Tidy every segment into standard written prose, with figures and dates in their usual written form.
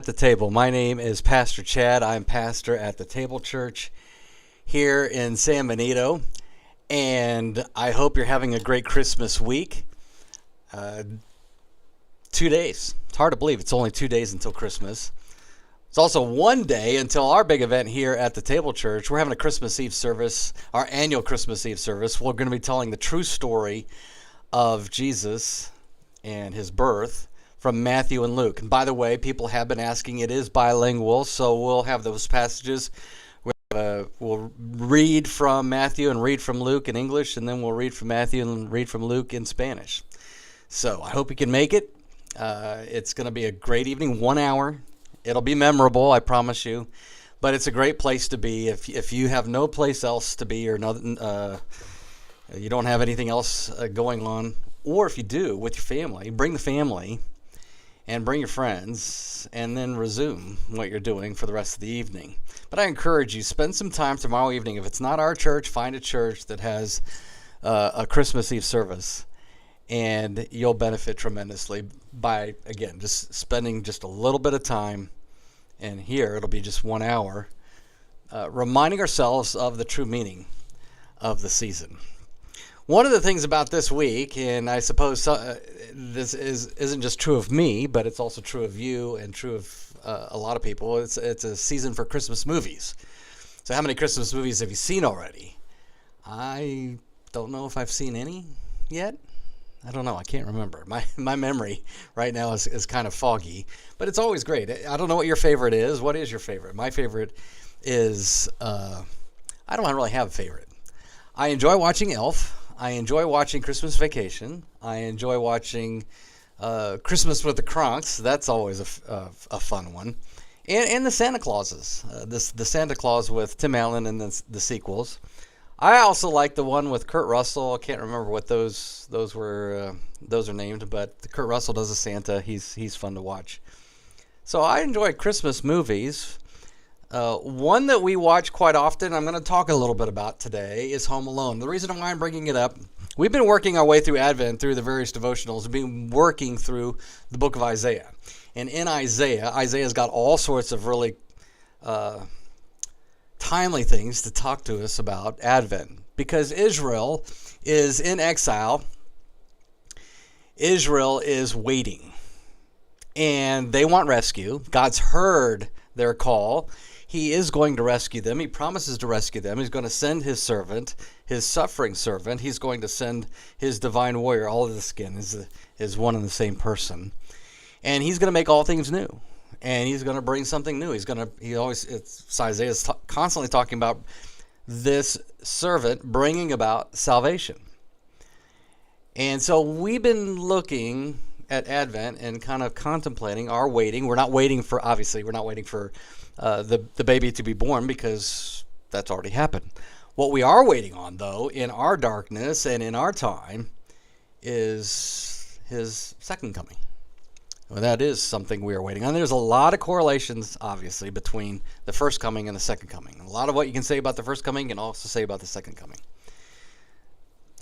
At the table. My name is Pastor Chad. I'm pastor at the Table Church here in San Benito, and I hope you're having a great Christmas week. 2 days. It's hard to believe it's only 2 days until Christmas. It's also one day until our big event here at the Table Church. We're having a Christmas Eve service, our annual Christmas Eve service. We're going to be telling the true story of Jesus and his birth from Matthew and Luke. And by the way, people have been asking, it is bilingual, so we'll have those passages. We'll read from Matthew and read from Luke in English, and then we'll read from Matthew and read from Luke in Spanish. So I hope you can make it. It's going to be a great evening, 1 hour. It'll be memorable, I promise you. But it's a great place to be. If you have no place else to be, or nothing, you don't have anything else going on, or if you do with your family, bring the family and bring your friends, and then resume what you're doing for the rest of the evening. But I encourage you, spend some time tomorrow evening. If it's not our church, find a church that has a Christmas Eve service, and you'll benefit tremendously by, again, just spending just a little bit of time. And here, it'll be just 1 hour, reminding ourselves of the true meaning of the season. One of the things about this week, and I suppose this isn't just true of me, but it's also true of you and true of a lot of people, it's a season for Christmas movies. So how many Christmas movies have you seen already? I don't know if I've seen any yet. I don't know. I can't remember. My memory right now is kind of foggy, but it's always great. I don't know what your favorite is. What is your favorite? My favorite is, I don't really have a favorite. I enjoy watching Elf. I enjoy watching Christmas Vacation. I enjoy watching Christmas with the Kronks. That's always a fun one. And the Santa Clauses. The Santa Claus with Tim Allen and the sequels. I also like the one with Kurt Russell. I can't remember what those were. Those are named, but Kurt Russell does a Santa. He's fun to watch. So I enjoy Christmas movies. One that we watch quite often, I'm going to talk a little bit about today, is Home Alone. The reason why I'm bringing it up, we've been working our way through Advent, through the various devotionals, we've been working through the book of Isaiah. And in Isaiah's got all sorts of really timely things to talk to us about Advent. Because Israel is in exile. Israel is waiting. And they want rescue. God's heard their call. He is going to rescue them. He promises to rescue them. He's going to send his servant, his suffering servant. He's going to send his divine warrior. All of the skin is one and the same person. And he's going to make all things new. And he's going to bring something new. Isaiah's constantly talking about this servant bringing about salvation. And so we've been looking at Advent and kind of contemplating our waiting. We're not waiting for the baby to be born, because that's already happened. What we are waiting on, though, in our darkness and in our time, is his second coming. Well, that is something we are waiting on. There's a lot of correlations, obviously, between the first coming and the second coming. A lot of what you can say about the first coming, you can also say about the second coming.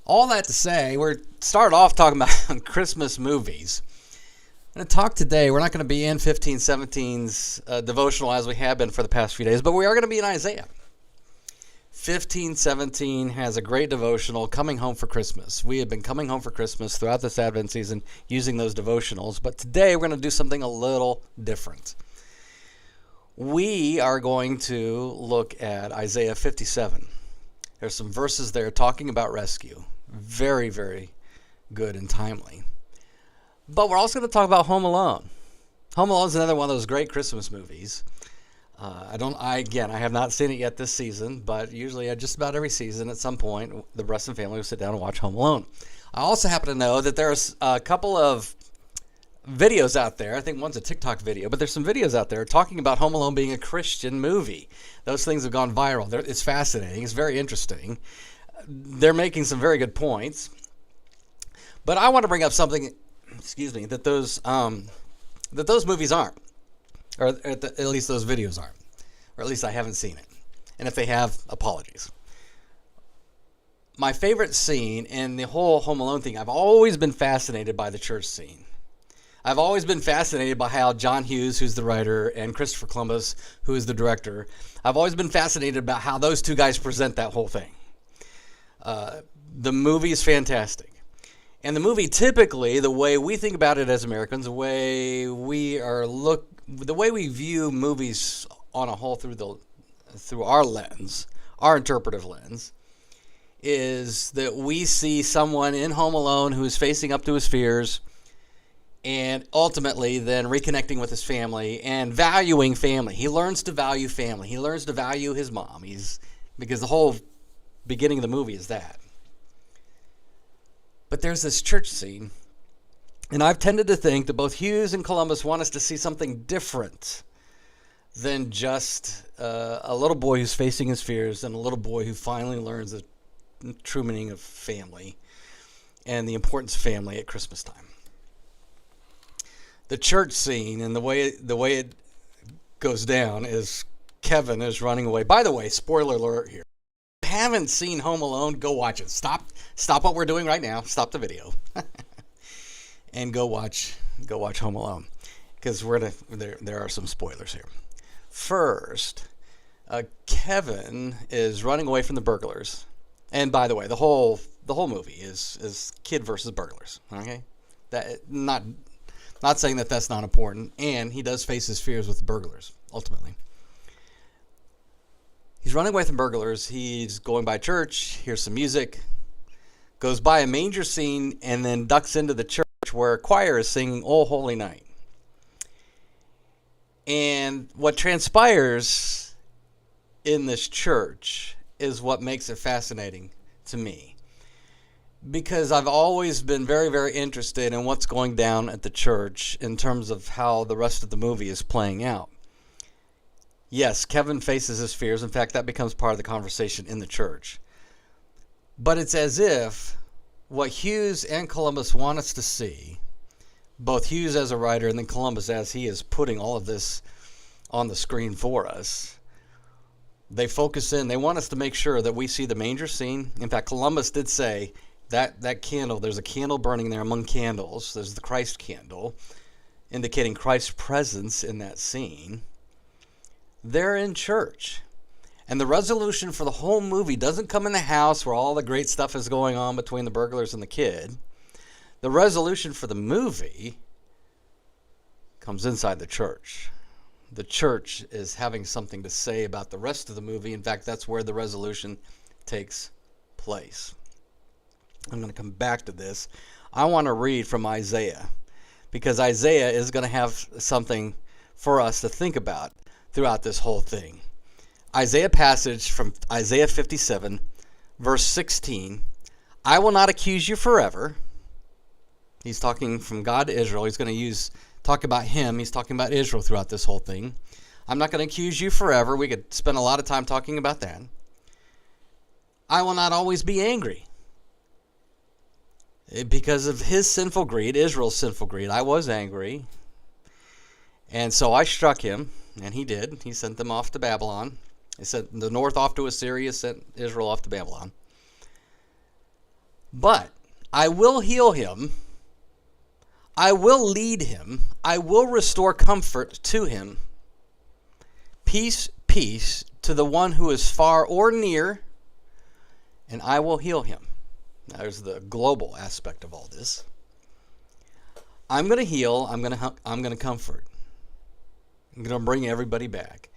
All that to say, we're started off talking about Christmas movies. I'm going to talk today. We're not going to be in 1517's devotional as we have been for the past few days, but we are going to be in Isaiah. 1517 has a great devotional, Coming Home for Christmas. We have been coming home for Christmas throughout this Advent season using those devotionals, but today we're going to do something a little different. We are going to look at Isaiah 57. There's some verses there talking about rescue. Very, very good and timely. But we're also going to talk about Home Alone. Home Alone is another one of those great Christmas movies. I have not seen it yet this season, but usually just about every season at some point, the Preston family will sit down and watch Home Alone. I also happen to know that there's a couple of videos out there. I think one's a TikTok video, but there's some videos out there talking about Home Alone being a Christian movie. Those things have gone viral. It's fascinating. It's very interesting. They're making some very good points. But I want to bring up something, that those movies aren't. Or at least those videos aren't. Or at least I haven't seen it. And if they have, apologies. My favorite scene in the whole Home Alone thing, I've always been fascinated by the church scene. I've always been fascinated by how John Hughes, who's the writer, and Christopher Columbus, who is the director, I've always been fascinated about how those two guys present that whole thing. The movie is fantastic. And the movie, typically, the way we think about it as Americans, the way we view movies on a whole through our lens, our interpretive lens, is that we see someone in Home Alone who is facing up to his fears and ultimately then reconnecting with his family and valuing family. He learns to value family. He learns to value his mom. Because the whole beginning of the movie is that. But there's this church scene, and I've tended to think that both Hughes and Columbus want us to see something different than just a little boy who's facing his fears and a little boy who finally learns the true meaning of family and the importance of family at Christmas time. The church scene and the way it goes down is Kevin is running away. By the way, spoiler alert here. If you haven't seen Home Alone, go watch it. Stop what we're doing right now. Stop the video. And go watch Home Alone. Because there are some spoilers here. First, Kevin is running away from the burglars. And by the way, the whole movie is kid versus burglars. Okay? That not saying that that's not important. And he does face his fears with the burglars, ultimately. He's running away from burglars. He's going by church, hears some music, goes by a manger scene, and then ducks into the church where a choir is singing "O Holy Night." And what transpires in this church is what makes it fascinating to me. Because I've always been very, very interested in what's going down at the church in terms of how the rest of the movie is playing out. Yes, Kevin faces his fears. In fact, that becomes part of the conversation in the church. But it's as if what Hughes and Columbus want us to see, both Hughes as a writer and then Columbus as he is putting all of this on the screen for us, they focus in. They want us to make sure that we see the manger scene. In fact, Columbus did say that candle, there's a candle burning there among candles. There's the Christ candle, indicating Christ's presence in that scene. They're in church. And the resolution for the whole movie doesn't come in the house where all the great stuff is going on between the burglars and the kid. The resolution for the movie comes inside the church. The church is having something to say about the rest of the movie. In fact, that's where the resolution takes place. I'm going to come back to this. I want to read from Isaiah, because Isaiah is going to have something for us to think about throughout this whole thing. Isaiah passage from Isaiah 57, verse 16. I will not accuse you forever. He's talking from God to Israel. He's going to talk about him. He's talking about Israel throughout this whole thing. I'm not going to accuse you forever. We could spend a lot of time talking about that. I will not always be angry. Because of his sinful greed, Israel's sinful greed, I was angry. And so I struck him, and he did. He sent them off to Babylon. He sent the north off to Assyria, sent Israel off to Babylon. But I will heal him. I will lead him. I will restore comfort to him. Peace, peace to the one who is far or near, and I will heal him. Now, there's the global aspect of all this. I'm going to heal. I'm going to comfort. I'm going to bring everybody back.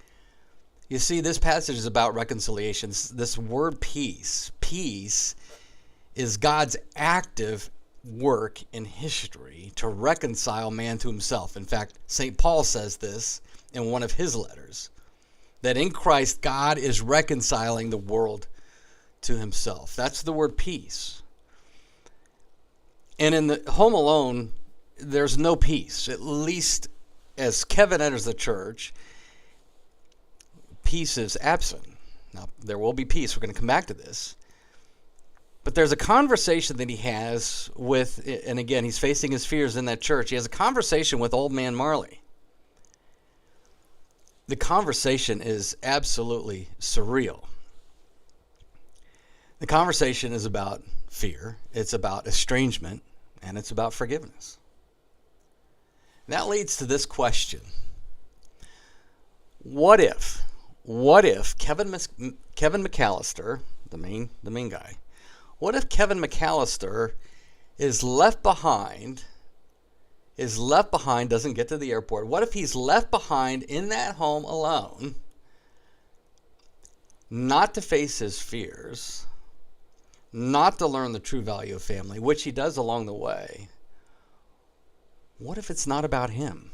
You see, this passage is about reconciliation. This word peace is God's active work in history to reconcile man to himself. In fact, St. Paul says this in one of his letters, that in Christ, God is reconciling the world to himself. That's the word peace. And in the Home Alone, there's no peace. At least as Kevin enters the church, peace is absent. Now, there will be peace. We're going to come back to this. But there's a conversation that he has with, and again, he's facing his fears in that church. He has a conversation with old man Marley. The conversation is absolutely surreal. The conversation is about fear. It's about estrangement, and it's about forgiveness. And that leads to this question. What if Kevin McAllister, the main guy, what if Kevin McAllister is left behind, doesn't get to the airport? What if he's left behind in that home alone, not to face his fears, not to learn the true value of family, which he does along the way? What if it's not about him?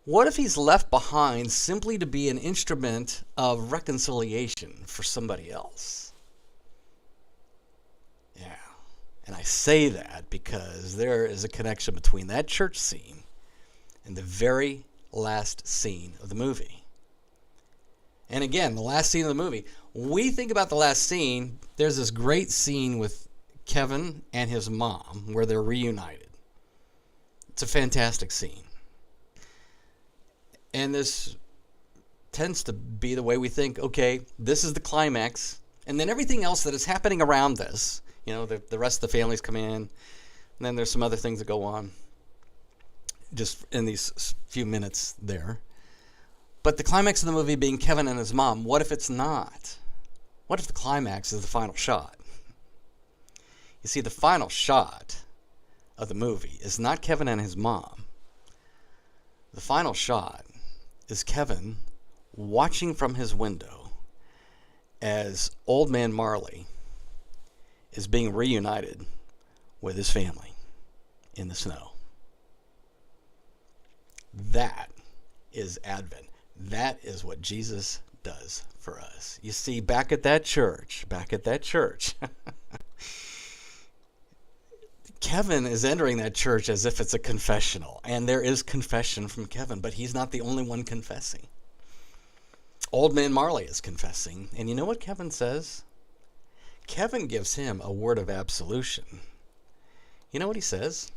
What if he's left behind simply to be an instrument of reconciliation for somebody else? Yeah. And I say that because there is a connection between that church scene and the very last scene of the movie. And again, the last scene of the movie, we think about the last scene, there's this great scene with Kevin and his mom where they're reunited. It's a fantastic scene. And this tends to be the way we think, okay, this is the climax. And then everything else that is happening around this, the rest of the families come in. And then there's some other things that go on just in these few minutes there. But the climax of the movie being Kevin and his mom, what if it's not? What if the climax is the final shot? You see, the final shot of the movie is not Kevin and his mom. The final shot is Kevin watching from his window as old man Marley is being reunited with his family in the snow. That is Advent. That is what Jesus does for us. You see, back at that church, Kevin is entering that church as if it's a confessional, and there is confession from Kevin, but he's not the only one confessing. Old man Marley is confessing, and you know what Kevin says? Kevin gives him a word of absolution. You know what he says?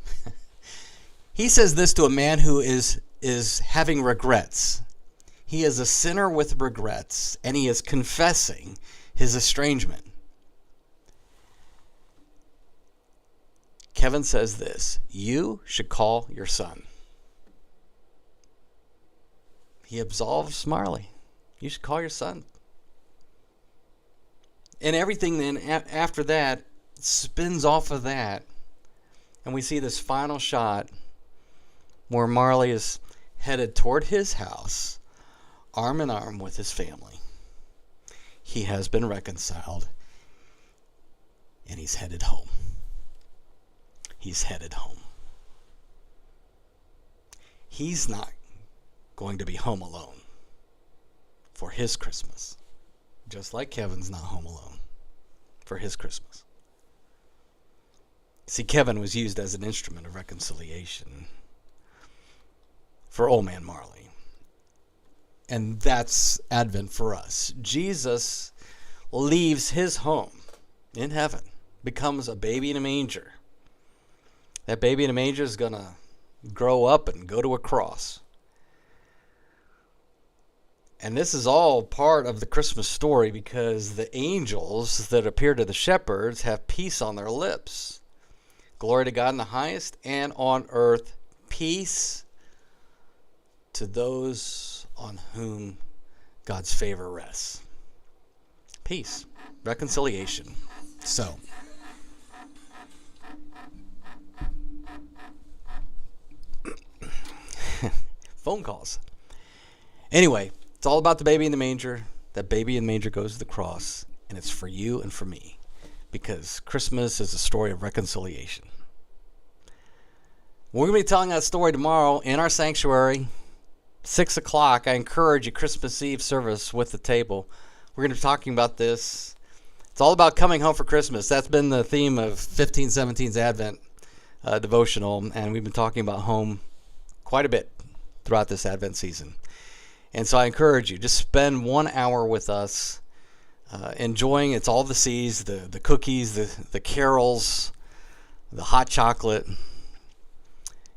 He says this to a man who is having regrets. He is a sinner with regrets, and he is confessing his estrangement. Kevin says this, you should call your son. He absolves Marley. You should call your son. And everything then after that spins off of that. And we see this final shot where Marley is headed toward his house, arm in arm with his family. He has been reconciled, and he's headed home. He's headed home. He's not going to be home alone for his Christmas, just like Kevin's not home alone for his Christmas. See, Kevin was used as an instrument of reconciliation for old man Marley. And that's Advent for us. Jesus leaves his home in heaven, becomes a baby in a manger. That baby in a manger is going to grow up and go to a cross. And this is all part of the Christmas story because the angels that appear to the shepherds have peace on their lips. Glory to God in the highest, and on earth peace to those on whom God's favor rests. Peace, reconciliation. So, phone calls. Anyway, it's all about the baby in the manger. That baby in the manger goes to the cross, and it's for you and for me, because Christmas is a story of reconciliation. We're going to be telling that story tomorrow in our sanctuary, 6 o'clock. I encourage you, Christmas Eve service with the table. We're going to be talking about this. It's all about coming home for Christmas. That's been the theme of 1517's Advent devotional, and we've been talking about home quite a bit throughout this Advent season. And so I encourage you, just spend 1 hour with us, enjoying it's all the C's, the cookies, the carols, the hot chocolate,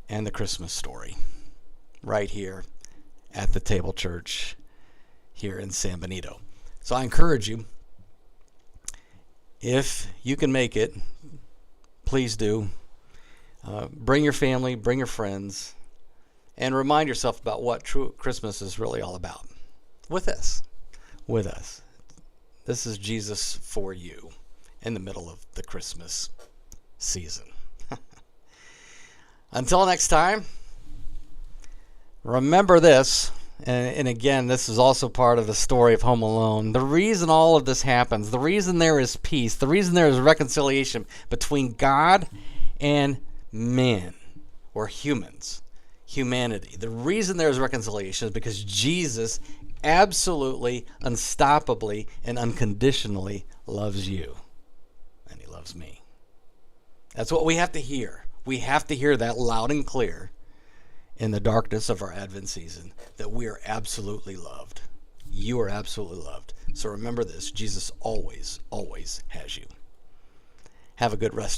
and the Christmas story right here at the Table Church here in San Benito. So I encourage you, if you can make it, please do. Bring your family, bring your friends. and remind yourself about what true Christmas is really all about. With us. This is Jesus for you in the middle of the Christmas season. Until next time, remember this, and again, this is also part of the story of Home Alone. The reason all of this happens, the reason there is peace, the reason there is reconciliation between God and men, or humans, humanity. The reason there is reconciliation is because Jesus absolutely, unstoppably, and unconditionally loves you. And he loves me. That's what we have to hear. We have to hear that loud and clear in the darkness of our Advent season, that we are absolutely loved. You are absolutely loved. So remember this, Jesus always, always has you. Have a good rest of